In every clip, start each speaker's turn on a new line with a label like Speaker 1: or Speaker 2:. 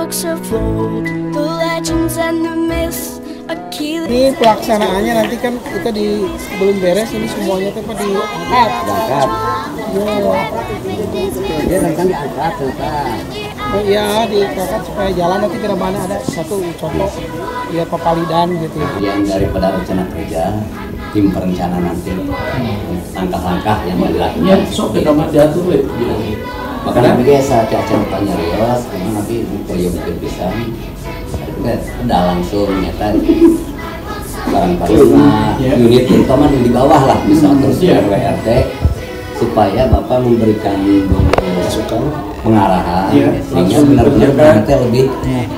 Speaker 1: books of old, the legends and the myths.
Speaker 2: Ini pelaksanaannya nanti kan kita di sebelum beres ini semuanya tuh diangkat.
Speaker 3: Dia kan diangkat
Speaker 2: Oh iya, diangkat supaya jalan nanti ke depannya ada satu contoh ya papalidan gitu.
Speaker 3: Yang daripada rencana kerja tim perencana nanti langkah-langkah yang dilakukan.
Speaker 4: Ya, sok ke kamar diatur we.
Speaker 3: Makanya biasa caca tanya Rios, karena nanti proyek mungkin bisa. Udah langsung nyata barang-barang unit terutama di bawah lah bisa terus WRT supaya Bapak memberikan pengarahan sehingga benar-benar nanti lebih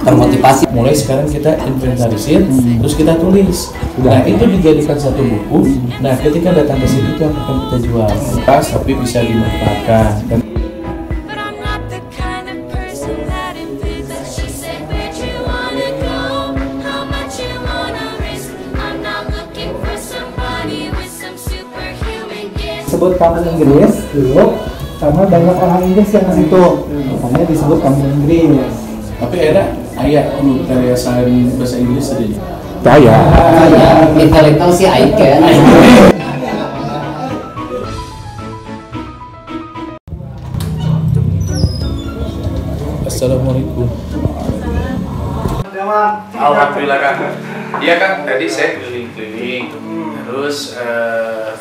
Speaker 3: termotivasi.
Speaker 4: Mulai sekarang kita inventarisir, terus kita tulis. Nah itu dijadikan satu buku. Nah ketika datang ke sini itu akan kita jual. Tapi bisa dimanfaatkan.
Speaker 5: Disebut kampung Inggris dulu karena banyak orang Inggris yang di situ, makanya disebut kampung Inggris.
Speaker 4: Tapi era ayah karya selain bahasa Inggris tadi.
Speaker 3: Ya, intelektual sih icon.
Speaker 4: Assalamualaikum.
Speaker 6: Alhamdulillah Kak. Iya kan tadi saya keliling-keliling. Terus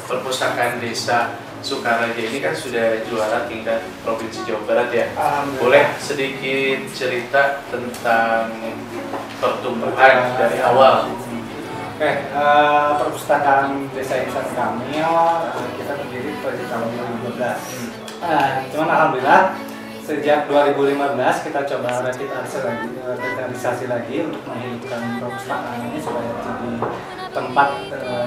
Speaker 6: perpustakaan desa Sukaraja ini kan sudah juara tingkat provinsi Jawa Barat ya. Boleh sedikit cerita tentang pertumbuhan dari awal?
Speaker 5: Oke, perpustakaan desa Insan Kamil kita berdiri pada tahun 2012. Cuman alhamdulillah sejak 2015 kita coba revitalisasi lagi untuk menghidupkan perpustakaan ini supaya jadi tempat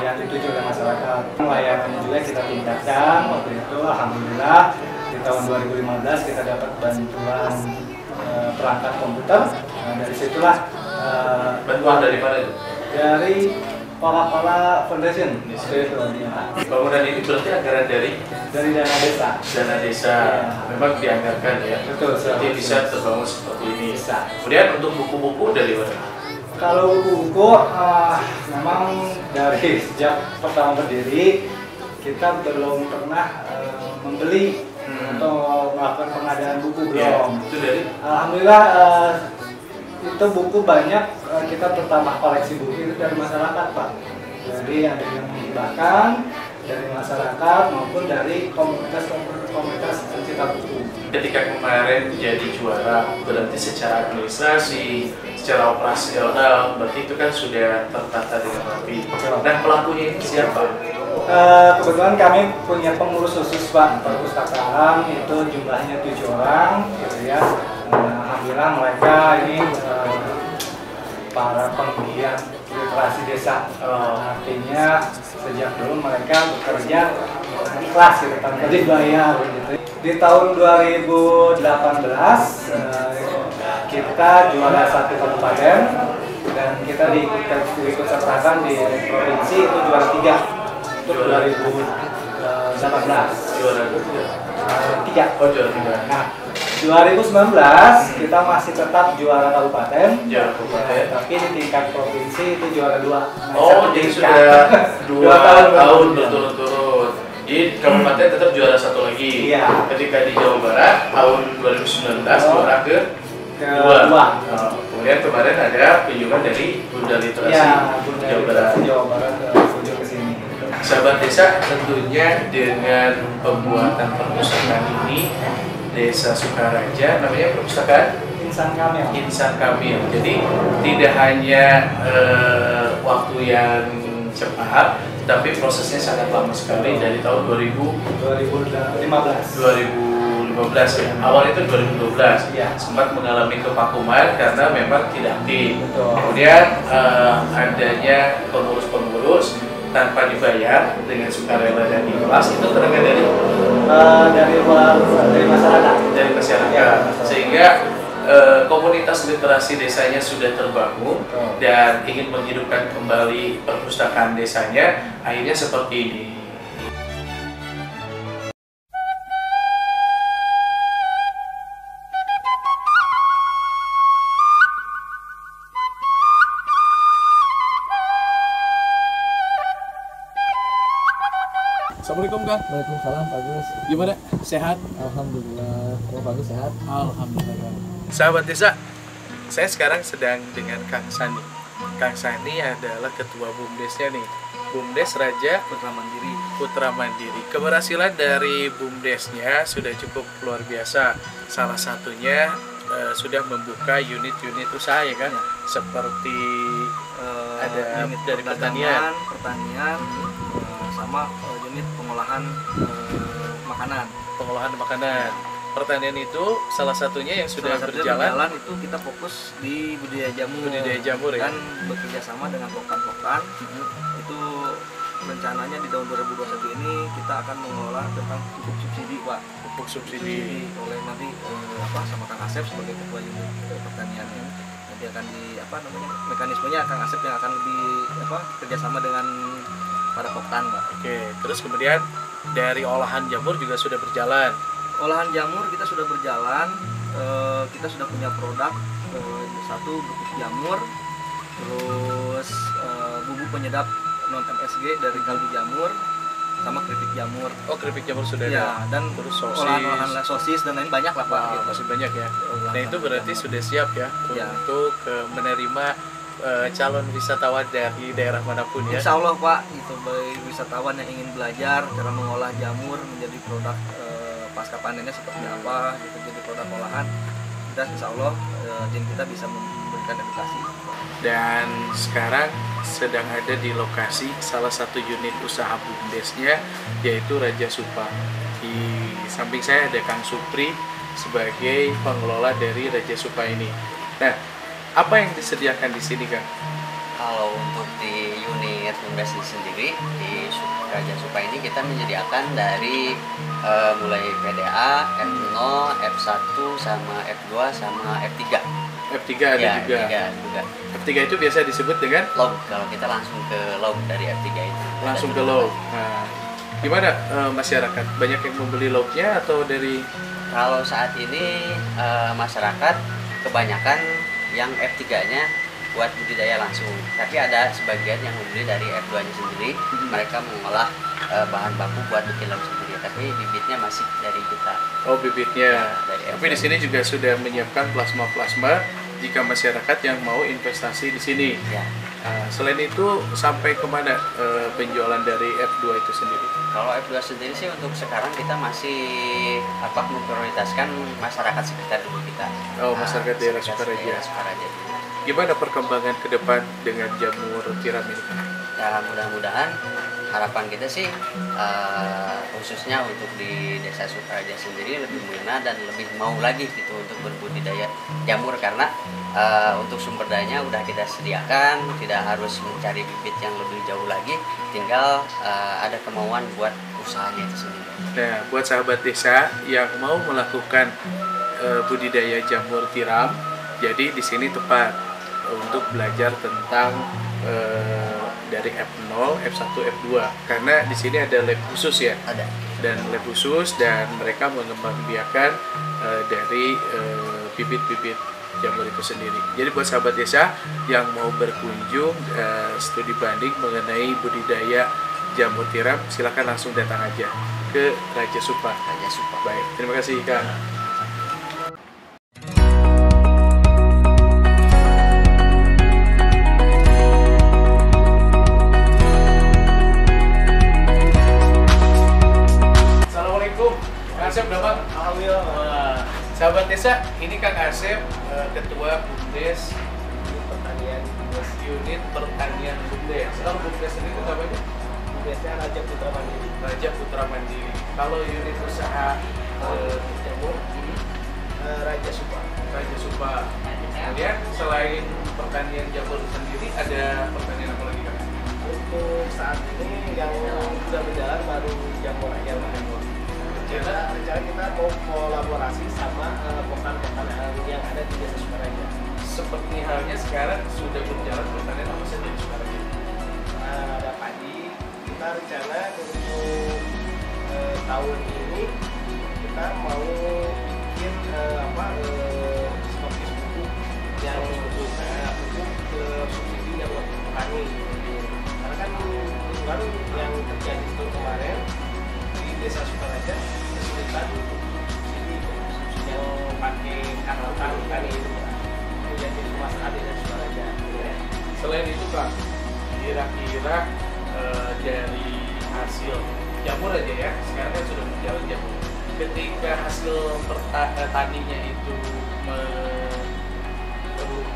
Speaker 5: yang dituju oleh masyarakat. Layanannya juga kita tingkatkan. Waktu itu alhamdulillah di tahun 2015 kita dapat bantuan perangkat komputer. Dari situlah
Speaker 6: bantuan dari mana itu?
Speaker 5: Dari Pala Foundation.
Speaker 6: Bangunan ini berarti anggaran dari
Speaker 5: dana desa.
Speaker 6: Dana desa, memang dianggarkan ya.
Speaker 5: Betul.
Speaker 6: Jadi bisa terbangun seperti ini.
Speaker 5: Bisa.
Speaker 6: Kemudian untuk buku-buku dari mana?
Speaker 5: Kalau buku memang dari sejak pertama berdiri kita belum pernah membeli atau melakukan pengadaan buku belum.
Speaker 6: Ya, itu dari
Speaker 5: Alhamdulillah itu buku banyak kita bertambah koleksi buku itu dari masyarakat Pak. Jadi ada yang menghibahkan dari masyarakat maupun dari komunitas pencinta buku.
Speaker 6: Ketika kemarin jadi juara, berarti secara administrasi, secara operasional, berarti itu kan sudah tertata dengan rapi. Dan pelakunya ini siapa?
Speaker 5: Kebetulan kami punya pengurus khusus Pak perpustakaan, itu jumlahnya 7 orang gitu ya. Alhamdulillah mereka ini para penggiat literasi desa. Artinya sejak dulu mereka bekerja ikhlas gitu tanpa dibayar gitu. Di tahun 2018 kita juara 1 kabupaten dan kita diikut sertakan di provinsi itu juara 3. Untuk 2018
Speaker 6: Juara
Speaker 5: 3.
Speaker 6: Oh, juara 3.
Speaker 5: Nah, 2019 kita masih tetap juara kabupaten.
Speaker 6: Juara kabupaten.
Speaker 5: Tapi di tingkat provinsi itu juara 2.
Speaker 6: Oh, jadi sudah 2 tahun berturut-turut. Di kabupaten tetap juara 1 lagi.
Speaker 5: Iya.
Speaker 6: Ketika di Jawa Barat tahun 2019 juara ke-2. Kemudian kemarin ada kunjungan dari Bunda Literasi Jawa Barat.
Speaker 5: Jawa Barat kunjung ke sini.
Speaker 6: Sahabat desa, tentunya dengan pembuatan perpustakaan ini Desa Sukaraja, namanya perpustakaan Insan Kamil. Jadi tidak hanya waktu yang cepat, tapi prosesnya sangat lama sekali dari tahun 2015 ya. Awal itu 2012
Speaker 5: ya.
Speaker 6: Sempat mengalami kevakuman karena memang tidak aktif. Kemudian adanya pengurus-pengurus tanpa dibayar dengan sukarela dan ikhlas itu tenaga dari masyarakat, sehingga komunitas literasi desanya sudah terbangun dan ingin menghidupkan kembali perpustakaan desanya, akhirnya seperti ini.
Speaker 4: Assalamualaikum Kang.
Speaker 7: Waalaikumsalam Pak Gus.
Speaker 4: Gimana? Sehat?
Speaker 7: Alhamdulillah. Oh, Pak Gus sehat.
Speaker 4: Alhamdulillah. Sahabat desa, saya sekarang sedang dengan Kang Sani. Kang Sani adalah ketua BUMDesnya nih. BUMDes Raja Putra Mandiri. Keberhasilan dari BUMDesnya sudah cukup luar biasa. Salah satunya sudah membuka unit-unit usaha ya kan, seperti ada
Speaker 8: unit
Speaker 4: dari pertanian,
Speaker 8: sama unit pengolahan makanan.
Speaker 4: Pertanian itu salah satunya yang sudah berjalan
Speaker 8: itu kita fokus di budidaya
Speaker 4: jamur ya.
Speaker 8: Dan bekerja sama dengan pokan-pokan. Itu rencananya di tahun 2021 ini kita akan mengelola tentang pupuk subsidi, Pak.
Speaker 4: Pupuk subsidi
Speaker 8: oleh nanti sama Kang Asep sebagai ketua unit pertanian. Nanti akan mekanismenya Kang Asep yang akan lebih kerjasama dengan para pokan, Pak.
Speaker 4: Oke, terus kemudian dari olahan jamur juga sudah berjalan.
Speaker 8: Olahan jamur kita sudah berjalan, kita sudah punya produk, satu bubuk jamur, terus bubuk penyedap non MSG dari kaldu jamur, sama keripik jamur.
Speaker 4: Oh, keripik jamur sudah
Speaker 8: ya,
Speaker 4: ada.
Speaker 8: Dan
Speaker 4: terus
Speaker 8: olahan sosis dan lain banyak lah Pak.
Speaker 4: Wow,
Speaker 8: gitu.
Speaker 4: masih banyak ya. Nah itu berarti sudah siap ya, untuk menerima calon wisatawan dari daerah manapun ya.
Speaker 8: Insya Allah Pak, itu bagi wisatawan yang ingin belajar cara mengolah jamur menjadi produk pasca panennya seperti apa, gitu, jadi produk olahan. Kita insya Allah tim kita bisa memberikan edukasi.
Speaker 4: Dan sekarang sedang ada di lokasi salah satu unit usaha BUMDesnya, yaitu Raja Supa. Di samping saya ada Kang Supri sebagai pengelola dari Raja Supa ini. Nah, apa yang disediakan di sini, Kang?
Speaker 3: Kalau untuk di unit BUMDes sendiri di Raja Supa ini kita menyediakan dari mulai PDA, F0, F1, sama F2, sama F3.
Speaker 4: F3 ada
Speaker 3: ya,
Speaker 4: juga.
Speaker 3: juga.
Speaker 4: F3 itu biasa disebut dengan
Speaker 3: low. Kalau kita langsung ke low dari F3 itu.
Speaker 4: Langsung ke low. Nah, gimana masyarakat? Banyak yang membeli low-nya atau dari?
Speaker 3: Kalau saat ini masyarakat kebanyakan yang F3-nya buat budidaya langsung, tapi ada sebagian yang membeli dari F2-nya sendiri. Mereka mengolah bahan baku buat bikin lem sendiri, tapi bibitnya masih dari kita.
Speaker 4: Oh, bibitnya.
Speaker 3: Ya, dari
Speaker 4: tapi di sini juga sudah menyiapkan plasma jika masyarakat yang mau investasi di sini.
Speaker 3: Ya.
Speaker 4: Selain itu sampai kemana penjualan dari F2 itu sendiri?
Speaker 3: Kalau F2 sendiri sih untuk sekarang kita masih memprioritaskan masyarakat sekitar dulu kita.
Speaker 4: Oh, masyarakat daerah Sukaraja. Gimana perkembangan ke depan dengan jamur tiram ini?
Speaker 3: Ya, mudah-mudahan harapan kita sih khususnya untuk di Desa Sukaraja sendiri lebih mengena dan lebih mau lagi gitu untuk berbudidaya jamur, karena untuk sumber dayanya udah kita sediakan, tidak harus mencari bibit yang lebih jauh lagi, tinggal ada kemauan buat usahanya itu sendiri.
Speaker 4: Nah, buat sahabat desa yang mau melakukan budidaya jamur tiram, jadi di sini tepat untuk belajar tentang dari F0, F1, F2, karena di sini ada lab khusus ya.
Speaker 3: Ada.
Speaker 4: Dan lab khusus, dan mereka mengembangbiakan dari bibit-bibit jamur itu sendiri. Jadi buat sahabat desa yang mau berkunjung studi banding mengenai budidaya jamur tiram, silakan langsung datang aja ke Raja Supa.
Speaker 3: Raja Supa.
Speaker 4: Baik, terima kasih Kang. Asep dapat.
Speaker 5: Alhamdulillah.
Speaker 4: Sahabat desa, ini Kang Asep, ketua BUMDes unit pertanian BUMDes. Kalau BUMDes ini itu namanya?
Speaker 2: BUMDesnya Raja Putra Mandiri.
Speaker 4: Raja Putra Mandiri. Kalau unit usaha jamur ini
Speaker 2: Raja Supa.
Speaker 4: Raja Supa. Kemudian selain pertanian jamur sendiri, ada pertanian apa lagi Kang?
Speaker 2: Untuk saat ini yang sudah berjalan baru jamur aja Pak. Rencana kita mau kolaborasi sama pokan-pokan yang ada di Desa Sukaraja.
Speaker 4: Seperti halnya sekarang sudah berjalan pertanian apa saja di Sukaraja?
Speaker 2: Ada padi. Kita rencana untuk tahun ini kita mau bikin seperti pupuk yang pupuk subsidi yang buat petani. Karena kan baru yang terjadi tahun kemarin Desa Sukaraja kesulitan yang pakai kanal tani itu yang jadi masalah di Desa Sukaraja.
Speaker 4: Selain itu Kang, kira-kira dari hasil jamur aja ya, sekarang kan sudah berjalan jamur. Ketika hasil taninya itu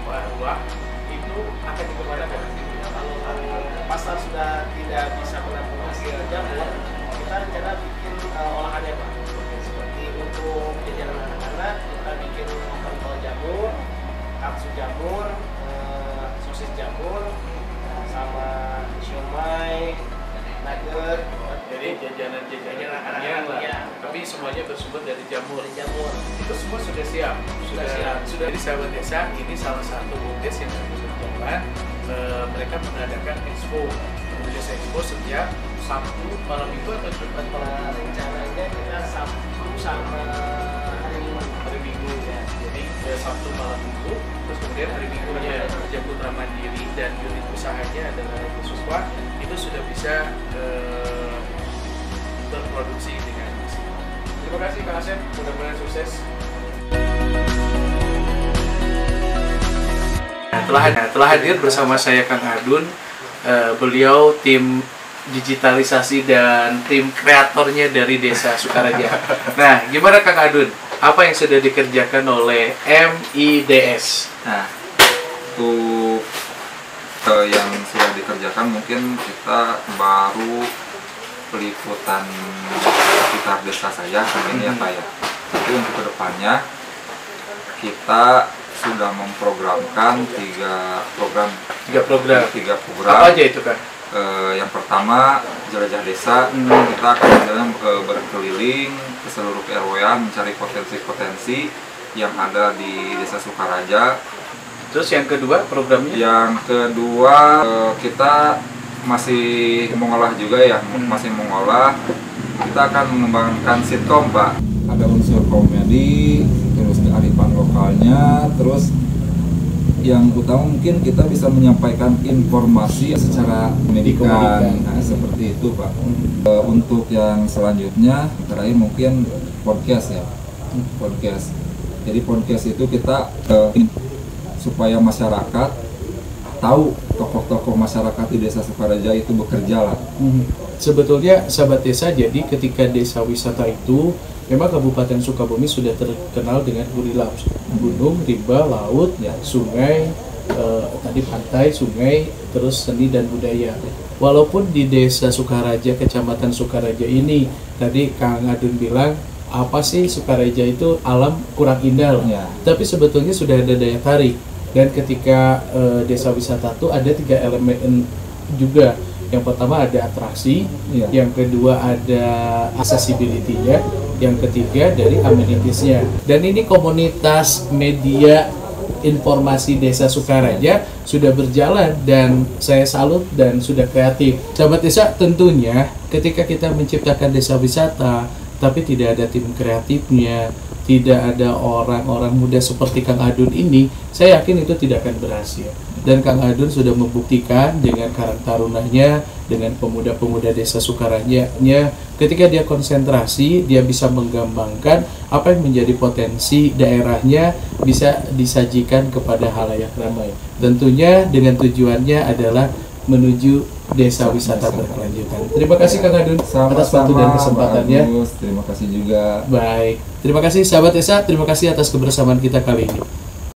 Speaker 4: berubah, itu akan dikemanakan?
Speaker 2: Kalau pasar sudah tidak bisa menampung hasil jamur, kita rencana bikin olahannya Pak. Seperti untuk jajanan anak-anak, kita bikin pentol jamur, katsu jamur, sosis jamur, sama siomay, nugget.
Speaker 4: Jadi jajanan-jajanan anak-anak lah,
Speaker 2: ya.
Speaker 4: tapi semuanya bersumber dari jamur.
Speaker 2: Dari jamur.
Speaker 4: Itu semua sudah siap,
Speaker 2: Sudah siap.
Speaker 4: Sudah di sahabat desa. Ini salah satu bumdes yang sedang berjalan. Mereka mengadakan expo, bumdes expo setiap Sabtu malam Minggu atau Jumat malam Minggu.
Speaker 2: Rencananya kita Sabtu sama hari Minggu
Speaker 4: ya. Jadi Sabtu malam Minggu, terus kemudian hari Minggunya Kerja Putra Mandiri dan unit usahanya adalah Suswa, itu sudah bisa berproduksi dengan maksimal. Terima kasih Kang Asep, mudah-mudahan sukses. Telah hadir bersama saya Kang Adun, beliau tim digitalisasi dan tim kreatornya dari Desa Sukaraja. Nah, gimana Kang Adun? Apa yang sudah dikerjakan oleh MIDS?
Speaker 9: Nah, untuk yang sudah dikerjakan mungkin kita baru peliputan sekitar desa saya ini ya Pak ya. Tapi untuk kedepannya kita sudah memprogramkan tiga program.
Speaker 4: Apa aja itu Kan?
Speaker 9: Yang pertama jelajah desa, kita akan berkeliling ke seluruh RW-an mencari potensi-potensi yang ada di Desa Sukaraja.
Speaker 4: Terus yang kedua programnya?
Speaker 9: Yang kedua kita masih mengolah juga ya, masih mengolah. Kita akan mengembangkan sitkom Pak. Ada unsur komedi, terus kearifan lokalnya, terus yang utama mungkin kita bisa menyampaikan informasi secara pendidikan, nah, seperti itu Pak. Untuk yang selanjutnya terakhir mungkin podcast ya, podcast. Jadi podcast itu kita supaya masyarakat tahu tokoh-tokoh masyarakat di Desa Sukaraja itu bekerja lah.
Speaker 4: Sebetulnya sahabat desa, jadi ketika desa wisata itu memang Kabupaten Sukabumi sudah terkenal dengan gurila, gunung, rimba, laut, ya, sungai, tadi pantai, sungai, terus seni dan budaya. Walaupun di Desa Sukaraja, Kecamatan Sukaraja ini, tadi Kang Adun bilang, apa sih Sukaraja itu alam kurang indah, ya. Tapi sebetulnya sudah ada daya tarik. Dan ketika desa wisata itu ada 3 elemen juga. Yang pertama ada atraksi, ya. Yang kedua ada accessibility-nya, yang ketiga dari amenities-nya. Dan ini komunitas media informasi Desa Sukaraja sudah berjalan dan saya salut dan sudah kreatif. Sahabat desa, tentunya ketika kita menciptakan desa wisata tapi tidak ada tim kreatifnya, tidak ada orang-orang muda seperti Kang Adun ini, saya yakin itu tidak akan berhasil. Dan Kang Adun sudah membuktikan dengan Karang Tarunanya, dengan pemuda-pemuda Desa Sukarajanya, ketika dia konsentrasi, dia bisa menggambangkan apa yang menjadi potensi daerahnya bisa disajikan kepada halayak ramai. Tentunya dengan tujuannya adalah menuju desa wisata berkelanjutan. Terima kasih Kang Adun atas waktu dan kesempatannya.
Speaker 9: Bagus, terima kasih juga.
Speaker 4: Baik, terima kasih sahabat desa, terima kasih atas kebersamaan kita kali ini.